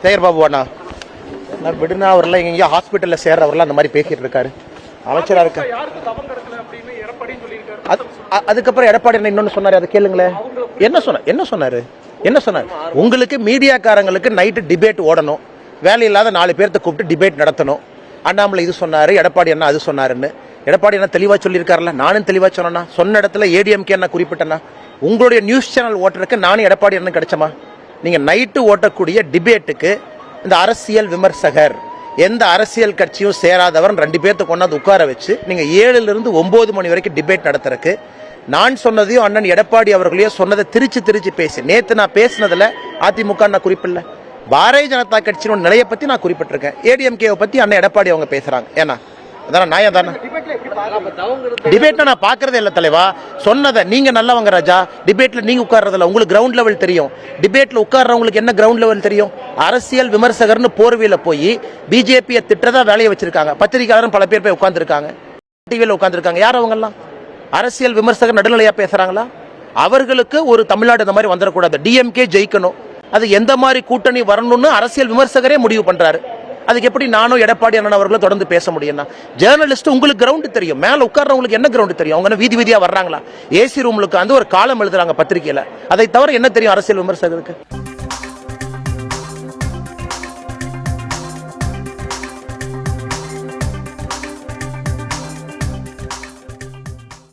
சேகர் பாபு அண்ணா நான் விடுனா அவர்லாம் எங்கேயோ ஹாஸ்பிட்டலில் சேர்றவரெல்லாம் அந்த மாதிரி பேசிட்டு இருக்காரு. அமைச்சராக இருக்க அதுக்கப்புறம் எடப்பாடி என்ன இன்னொன்னு சொன்னாரு, அதை கேளுங்களேன். என்ன சொன்னாரு உங்களுக்கு மீடியாக்காரங்களுக்கு நைட்டு டிபேட் ஓடணும், வேலை இல்லாத 4 பேர்த்த கூப்பிட்டு டிபேட் நடத்தணும். அண்ணாமலை இது சொன்னாரு, எடப்பாடி அண்ணா அது சொன்னாருன்னு. எடப்பாடி என்ன தெளிவா சொல்லியிருக்காருல்ல, நானும் தெளிவா சொன்னா சொன்ன இடத்துல ஏடிஎம்கே என்ன குறிப்பிட்டேன்னா உங்களுடைய நியூஸ் சேனல் ஓட்டுறதுக்கு நானும் எடப்பாடி என்ன கிடைச்சமா? நீங்க நைட்டு ஓட்டக்கூடிய டிபேட்டுக்கு இந்த அரசியல் விமர்சகர் எந்த அரசியல் கட்சியும் சேராதவர் 2 பேர்த்த கொண்டாந்து உட்கார வச்சு நீங்க 7 இருந்து 9 மணி வரைக்கும் டிபேட் நடத்துறதுக்கு நான் சொன்னதையும் அண்ணன் எடப்பாடி அவர்களையோ சொன்னதை திருச்சி பேசி நேத்து நான் பேசினதுல அதிமுக நான் குறிப்பிடல, பாரதிய ஜனதா கட்சியோட நிலையை பத்தி நான் குறிப்பிட்டிருக்கேன். ஏடிஎம்கே பத்தி அண்ணன் எடப்பாடி அவங்க பேசுறாங்க. ஏன்னா அதான் நான் தானே டிபேட்ல நான் பாக்குறதே இல்ல தலைவா. சொன்னதை நீங்க நல்லவங்க ராஜா, டிபேட்ல நீங்க உட்கார்றதில்ல, உங்களுக்கு கிரவுண்ட் லெவல் தெரியும். டிபேட்ல உட்கார்றவங்களுக்கு என்ன கிரவுண்ட் லெவல் தெரியும்? அரசியல் விமர்சகர்னு போர்வையில போய் பிஜேபியை திட்டதா வேலையை வச்சிருக்காங்க. பத்திரிகையாளரும் பல பேர் போய் உட்கார்ந்துருக்காங்க, டிவியில் உட்கார்ந்துருக்காங்க. யார் அவங்க எல்லாம்? அரசியல் விமர்சகர் நடுநிலையா பேசுறாங்களா? அவர்களுக்கு ஒரு தமிழ்நாடு இந்த மாதிரி வந்துடக்கூடாது, டிஎம்கே ஜெயிக்கணும், அது எந்த மாதிரி கூட்டணி வரணும்னு அரசியல் விமர்சகரே முடிவு பண்றாரு. அதுக்கு எப்படி நானும் எடப்பாடி அண்ணன் அவர்களும் தொடர்ந்து பேச முடியும்னா? ஜேர்னலிஸ்ட் உங்களுக்கு கிரவுண்ட் தெரியும், மேல உட்கார்றவங்களுக்கு என்ன கிரவுண்ட் தெரியும்? அவங்க வீதி வீதியா வர்றாங்களா? ஏசி ரூம்ல உட்கார்ந்து ஒரு காலம் எழுதுறாங்க பத்திரிகையில, அதை தவிர என்ன தெரியும் அரசியல் விமர்சகருக்கு?